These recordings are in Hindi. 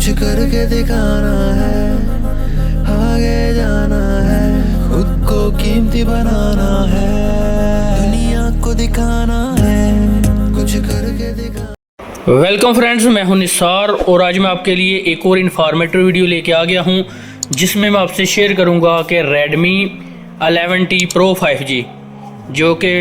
कुछ करके दिखाना है, आगे जाना है, खुद को कीमती बनाना है, दुनिया को दिखाना है, कुछ करके दिखाना। वेलकम फ्रेंड्स, मैं हूं निसार और आज मैं आपके लिए एक और इन्फॉर्मेटिव वीडियो लेके आ गया हूं जिसमें मैं आपसे शेयर करूंगा कि Redmi 11T Pro 5G जो कि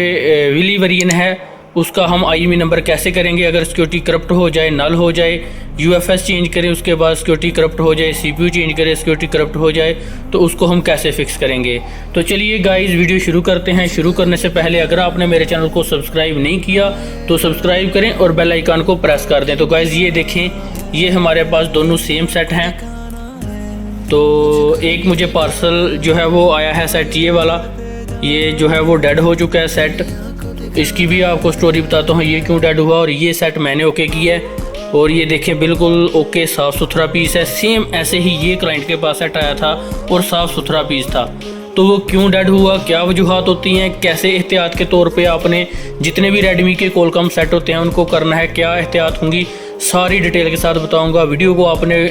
विली वेरिएंट है उसका हम IMEI नंबर कैसे करेंगे। अगर सिक्योरिटी करप्ट हो जाए, नल हो जाए, UFS चेंज करें, उसके बाद सिक्योरिटी करप्ट हो जाए, CPU चेंज करें, सिक्योरिटी करप्ट हो जाए, तो उसको हम कैसे फिक्स करेंगे। तो चलिए गाइस वीडियो शुरू करते हैं। शुरू करने से पहले अगर आपने मेरे चैनल को सब्सक्राइब नहीं किया तो सब्सक्राइब करें और बेल आइकन को प्रेस कर दें। तो गाइस ये देखें, ये हमारे पास दोनों सेम सेट हैं। तो एक मुझे पार्सल जो है वो आया है सेट ये वाला, ये जो है वो डेड हो चुका है सेट। इसकी भी आपको स्टोरी बताता हूँ ये क्यों डेड हुआ। और ये सेट मैंने ओके किया है और ये देखें बिल्कुल ओके साफ़ सुथरा पीस है। सेम ऐसे ही ये क्लाइंट के पास सेट आया था और साफ़ सुथरा पीस था। तो वो क्यों डेड हुआ, क्या वजूहत होती हैं, कैसे एहतियात के तौर पे आपने जितने भी Redmi के Qualcomm सेट होते हैं उनको करना है, क्या एहतियात होंगी, सारी डिटेल के साथ बताऊँगा। वीडियो को आपने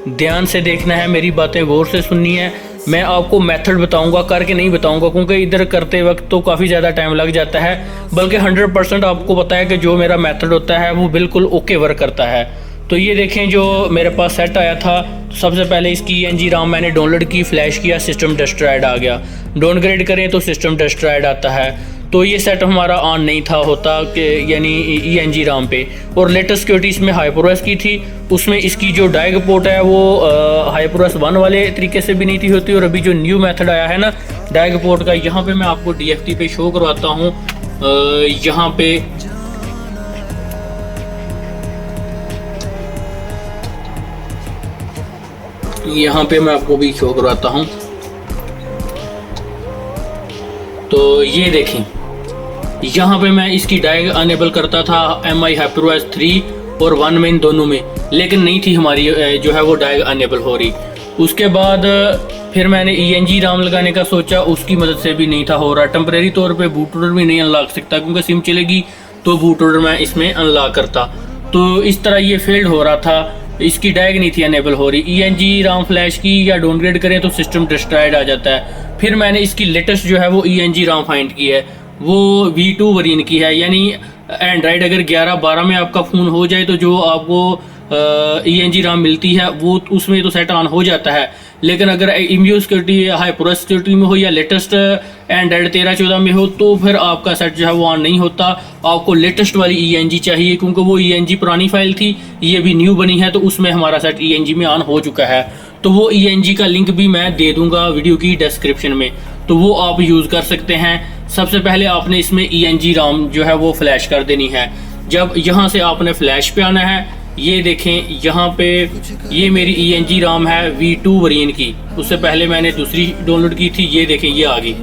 ध्यान से देखना है, मेरी बातें गौर से सुननी है। मैं आपको मेथड बताऊंगा, करके नहीं बताऊंगा क्योंकि इधर करते वक्त तो काफ़ी ज़्यादा टाइम लग जाता है। बल्कि 100% आपको पता है कि जो मेरा मेथड होता है वो बिल्कुल ओके वर्क करता है। तो ये देखें जो मेरे पास सेट आया था, तो सबसे पहले इसकी ENG RAM मैंने डाउनलोड की, फ्लैश किया, सिस्टम डेस्ट्रॉयड आ गया। डाउनग्रेड करें तो सिस्टम डेस्ट्रॉयड आता है। तो ये सेट हमारा ऑन नहीं था होता कि यानी ENG RAM पे। और लेटेस्ट सिक्योरिटी इसमें HyperOS की थी, उसमें इसकी जो डायग पोर्ट है वो HyperOS 1 वाले तरीके से भी नहीं थी होती। और अभी जो न्यू मेथड आया है ना डायग पोर्ट का, यहाँ पे मैं आपको DFT पे शो करवाता हूँ। यहाँ पे मैं आपको भी शो करवाता हूँ। तो ये देखें, यहाँ पे मैं इसकी डायग अनेबल करता था MI HyperOS 3 और 1 में, इन दोनों में, लेकिन नहीं थी हमारी जो है वो डायग अनेबल हो रही। उसके बाद फिर मैंने ENG RAM लगाने का सोचा, उसकी मदद से भी नहीं था हो रहा। टेम्परेरी तौर पे बूट लोडर भी नहीं अनलॉक सकता क्योंकि सिम चलेगी तो बूट लोडर मैं इसमें अनलॉक करता। तो इस तरह ये फेल्ड हो रहा था, इसकी डायग नहीं थी अनेबल हो रही। ENG RAM फ्लैश की या डाउनग्रेड करें तो सिस्टम डिस्ट्रॉयड आ जाता है। फिर मैंने इसकी लेटेस्ट जो है वो ENG RAM फाइंड की है, वो V2 वेरिएंट की है। यानी एंड्रॉयड अगर 11-12 में आपका फ़ोन हो जाए तो जो आपको ENG RAM मिलती है वो उसमें तो सेट ऑन हो जाता है। लेकिन अगर इम्यू सिक्योरिटी HyperOS सिक्योरिटी में हो या लेटेस्ट एंड्रॉयड 13-14 में हो तो फिर आपका सेट जो है वो ऑन नहीं होता। आपको लेटेस्ट वाली ENG चाहिए क्योंकि वो ENG पुरानी फाइल थी, ये भी न्यू बनी है, तो उसमें हमारा सेट ENG में ऑन हो चुका है। तो वो ENG का लिंक भी मैं दे दूंगा वीडियो की डिस्क्रिप्शन में, तो वो आप यूज़ कर सकते हैं। सबसे पहले आपने इसमें ENG RAM जो है वो फ्लैश कर देनी है। जब यहाँ से आपने फ्लैश पे आना है, ये देखें यहाँ पे ये मेरी ENG RAM है V2 वेरिएंट की। उससे पहले मैंने दूसरी डाउनलोड की थी, ये देखें ये आ गई।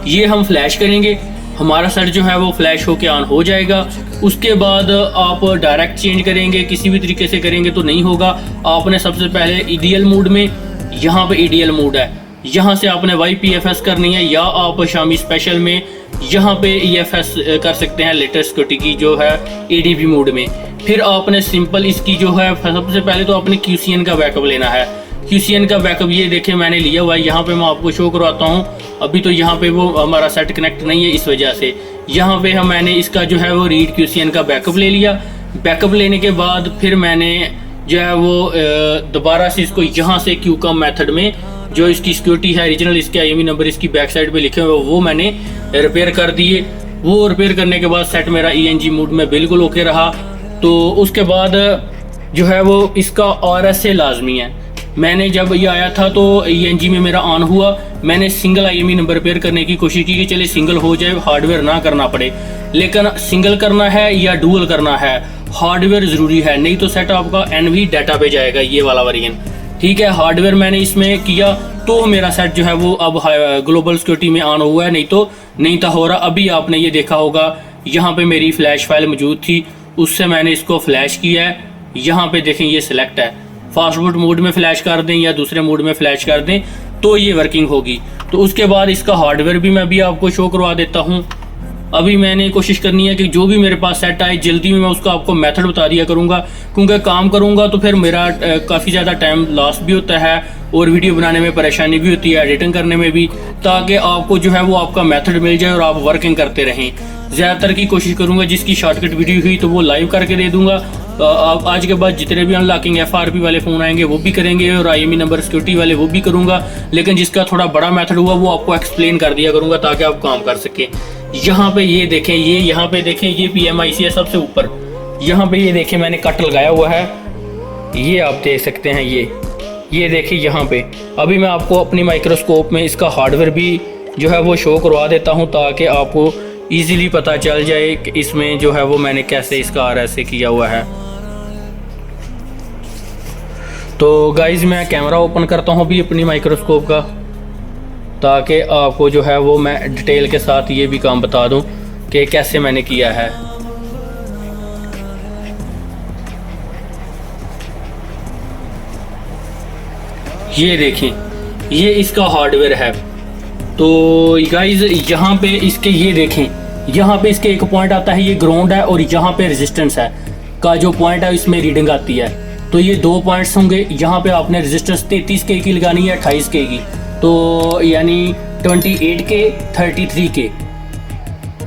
ये हम फ्लैश करेंगे, हमारा सेट जो है वो फ्लैश होके ऑन हो जाएगा। उसके बाद आप डायरेक्ट चेंज करेंगे, किसी भी तरीके से करेंगे तो नहीं होगा। आपने सबसे पहले EDL मोड में, यहाँ पे EDL मोड है, यहाँ से आपने YPFS करनी है, या आप Xiaomi स्पेशल में यहाँ पे EFS कर सकते हैं लेटेस्ट सिक्योरिटी की जो है ADB मोड में। फिर आपने सिंपल इसकी जो है सबसे पहले तो आपने QCN का बैकअप लेना है। QCN का बैकअप ये देखें मैंने लिया हुआ है, यहाँ पे मैं आपको शो करवाता हूँ। अभी तो यहाँ पे वो हमारा सेट कनेक्ट नहीं है, इस वजह से यहाँ पे मैंने इसका जो है वो रीड QCN का बैकअप ले लिया। बैकअप लेने के बाद फिर मैंने जो है वो दोबारा से इसको यहाँ से QCOM मेथड में जो इसकी सिक्योरिटी है रीजनल, इसके IMEI नंबर इसकी बैक साइड पे लिखे हुए वो मैंने रिपेयर कर दिए। वो रिपेयर करने के बाद सेट मेरा ENG मोड में बिल्कुल ओके रहा। तो उसके बाद जो है वो इसका RSA लाजमी है। मैंने जब ये आया था तो ENG में मेरा ऑन हुआ, मैंने सिंगल IMEI नंबर रिपेयर करने की कोशिश की कि चले सिंगल हो जाए, हार्डवेयर ना करना पड़े। लेकिन सिंगल करना है या डुअल करना है, हार्डवेयर ज़रूरी है, नहीं तो सेट आपका NV डाटा पे जाएगा, ये वाला वेरिएंट। ठीक है, हार्डवेयर मैंने इसमें किया तो मेरा सेट जो है वो अब ग्लोबल सिक्योरिटी में ऑन हुआ है, नहीं तो नहीं था हो रहा। अभी आपने ये देखा होगा यहाँ पे मेरी फ्लैश फाइल मौजूद थी, उससे मैंने इसको फ्लैश किया है। यहाँ पे देखें ये सिलेक्ट है, फास्ट बूट मोड में फ्लैश कर दें या दूसरे मोड में फ्लैश कर दें तो ये वर्किंग होगी। तो उसके बाद इसका हार्डवेयर भी मैं भी आपको शो करवा देता हूँ। अभी मैंने कोशिश करनी है कि जो भी मेरे पास सेट आए जल्दी में मैं उसका आपको मेथड बता दिया करूँगा, क्योंकि काम करूँगा तो फिर मेरा काफ़ी ज़्यादा टाइम लॉस भी होता है और वीडियो बनाने में परेशानी भी होती है, एडिटिंग करने में भी, ताकि आपको जो है वो आपका मेथड मिल जाए और आप वर्किंग करते रहें। ज़्यादातर की कोशिश करूँगा जिसकी शॉर्टकट वीडियो हुई तो वो लाइव करके दे दूँगा। आप आज के बाद जितने भी अनलॉकिंग FRP वाले फ़ोन आएंगे वो भी करेंगे और IME नंबर सिक्योरिटी वाले वो भी करूँगा, लेकिन जिसका थोड़ा बड़ा मेथड हुआ वो आपको एक्सप्लेन कर दिया करूँगा ताकि आप काम कर सकें। यहाँ पे ये देखें, ये यहाँ पे देखें, ये PMIC है सबसे ऊपर। यहाँ पे ये देखें मैंने कट लगाया हुआ है, ये आप देख सकते हैं। ये देखिए यहाँ पे। अभी मैं आपको अपनी माइक्रोस्कोप में इसका हार्डवेयर भी जो है वो शो करवा देता हूँ ताकि आपको ईज़िली पता चल जाए कि इसमें जो है वो मैंने कैसे इसका RSA किया हुआ है। तो गाइज मैं कैमरा ओपन करता हूँ अभी अपनी माइक्रोस्कोप का, ताकि आपको जो है वो मैं डिटेल के साथ ये भी काम बता दूं कि कैसे मैंने किया है। ये देखें, ये इसका हार्डवेयर है। तो गाइज यहाँ पे इसके ये देखें, यहाँ पे इसके एक पॉइंट आता है, ये ग्राउंड है, और यहाँ पे रेजिस्टेंस है का जो पॉइंट है इसमें रीडिंग आती है। तो ये दो पॉइंट्स होंगे। यहाँ पे आपने रेजिस्टेंस 33K की लगानी है, 28K की, तो यानी 28K 33K।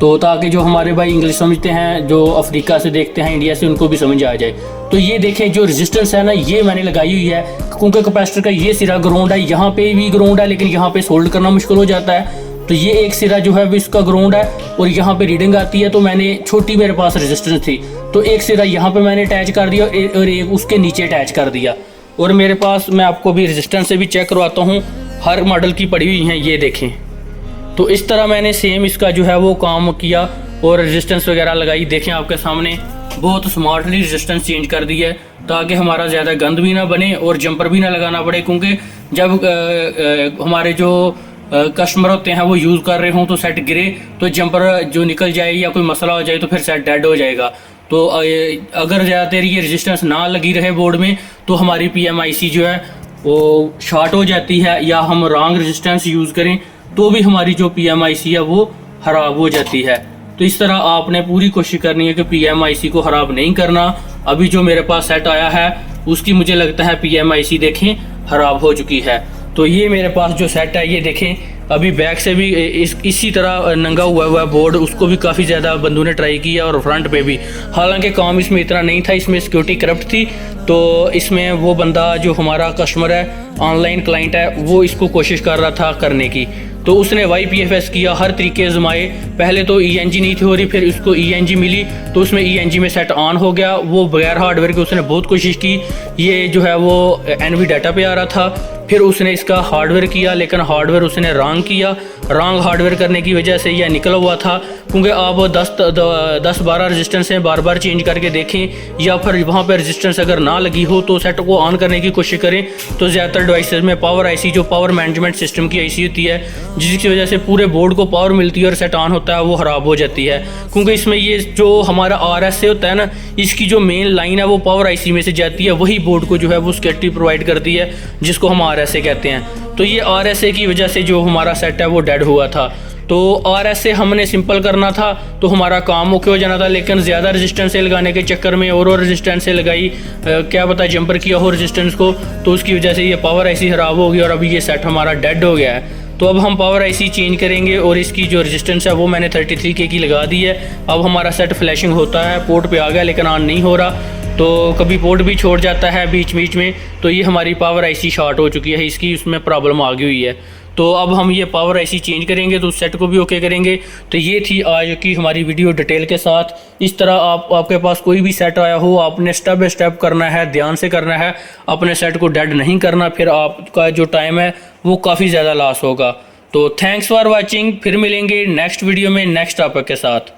तो ताकि जो हमारे भाई इंग्लिश समझते हैं, जो अफ्रीका से देखते हैं, इंडिया से, उनको भी समझ आ जाए। तो ये देखें जो रेजिस्टेंस है ना, ये मैंने लगाई हुई है, क्योंकि कैपेसिटर का ये सिरा ग्राउंड है, यहाँ पे भी ग्राउंड है, लेकिन यहाँ पे सोल्ड करना मुश्किल हो जाता है। तो ये एक सिरा जो है वो इसका ग्राउंड है और यहाँ पे रीडिंग आती है। तो मैंने छोटी, मेरे पास रेजिस्टेंस थी, तो एक सिरा यहाँ पे मैंने अटैच कर दिया और एक उसके नीचे अटैच कर दिया। और मेरे पास, मैं आपको भी रेजिस्टेंस से भी चेक करवाता हूँ, हर मॉडल की पड़ी हुई हैं, ये देखें। तो इस तरह मैंने सेम इसका जो है वो काम किया और रेजिस्टेंस वगैरह लगाई। देखें आपके सामने बहुत स्मार्टली रेजिस्टेंस चेंज कर दी है ताकि हमारा ज़्यादा गंद भी ना बने और जंपर भी ना लगाना पड़े, क्योंकि जब हमारे जो कस्टमर होते हैं वो यूज़ कर रहे हों तो सेट गिरे तो जंपर जो निकल जाए या कोई मसला हो जाए तो फिर सेट डेड हो जाएगा। तो अगर ज़्यादा देर ये रेजिस्टेंस ना लगी रहे बोर्ड में तो हमारी PMIC जो है वो शॉर्ट हो जाती है, या हम रॉन्ग रेजिस्टेंस यूज़ करें तो भी हमारी जो PMIC है वो ख़राब हो जाती है। तो इस तरह आपने पूरी कोशिश करनी है कि PMIC को ख़राब नहीं करना। अभी जो मेरे पास सेट आया है उसकी मुझे लगता है PMIC देखें ख़राब हो चुकी है। तो ये मेरे पास जो सेट है ये देखें, अभी बैक से भी इसी तरह नंगा हुआ बोर्ड, उसको भी काफ़ी ज़्यादा बंदों ने ट्राई किया और फ्रंट पे भी। हालांकि काम इसमें इतना नहीं था, इसमें सिक्योरिटी करप्ट थी। तो इसमें वो बंदा जो हमारा कस्टमर है, ऑनलाइन क्लाइंट है, वो इसको कोशिश कर रहा था करने की। तो उसने YPFS किया, हर तरीके आजमाए। पहले तो ENG नहीं थी हो रही, फिर उसको ENG मिली तो उसमें ENG में सेट ऑन हो गया। वो बगैर हार्डवेयर के उसने बहुत कोशिश की, ये जो है वो NV डाटा पे आ रहा था। फिर उसने इसका हार्डवेयर किया, लेकिन हार्डवेयर उसने रॉन्ग किया। रॉन्ग हार्डवेयर करने की वजह से यह निकला हुआ था, क्योंकि आप 10-12 रेजिस्टेंस हैं बार बार चेंज करके देखें, या फिर वहाँ पर रेजिस्टेंस अगर ना लगी हो तो सेट को ऑन करने की कोशिश करें। तो ज़्यादातर डिवाइसेस में पावर IC, जो पावर मैनेजमेंट सिस्टम की IC होती है, जिसकी वजह से पूरे बोर्ड को पावर मिलती है और सेट ऑन होता है, वो ख़राब हो जाती है। क्योंकि इसमें ये जो हमारा RSA होता है ना, इसकी जो मेन लाइन है वो पावर IC में से जाती है, वही बोर्ड को जो है वो सिक्योरिटी प्रोवाइड करती है, जिसको हम RSA कहते हैं। तो ये RSA की वजह से जो हमारा सेट है वो डेड हुआ था। तो RSA हमने सिंपल करना था तो हमारा काम ओके हो जाना था, लेकिन ज़्यादा रेजिस्टेंस से लगाने के चक्कर में और रेजिस्टेंस से लगाई, क्या पता जंपर किया हो रेजिस्टेंस को, तो उसकी वजह से ये पावर IC ख़राब हो गई और अभी ये सेट हमारा डेड हो गया है। तो अब हम पावर IC चेंज करेंगे और इसकी जो रेजिस्टेंस है वो मैंने 33K की लगा दी है। अब हमारा सेट फ्लैशिंग होता है, पोर्ट पे आ गया लेकिन ऑन नहीं हो रहा, तो कभी पोर्ट भी छोड़ जाता है बीच बीच में। तो ये हमारी पावर IC शॉर्ट हो चुकी है, इसकी उसमें प्रॉब्लम आ गई हुई है। तो अब हम ये पावर IC चेंज करेंगे तो उस सेट को भी ओके करेंगे। तो ये थी आज की हमारी वीडियो डिटेल के साथ। इस तरह आपके पास कोई भी सेट आया हो, आपने स्टेप बाय स्टेप करना है, ध्यान से करना है, अपने सेट को डेड नहीं करना, फिर आपका जो टाइम है वो काफ़ी ज़्यादा लॉस होगा। तो थैंक्स फॉर वॉचिंग, फिर मिलेंगे नेक्स्ट वीडियो में नेक्स्ट टॉपिक के साथ।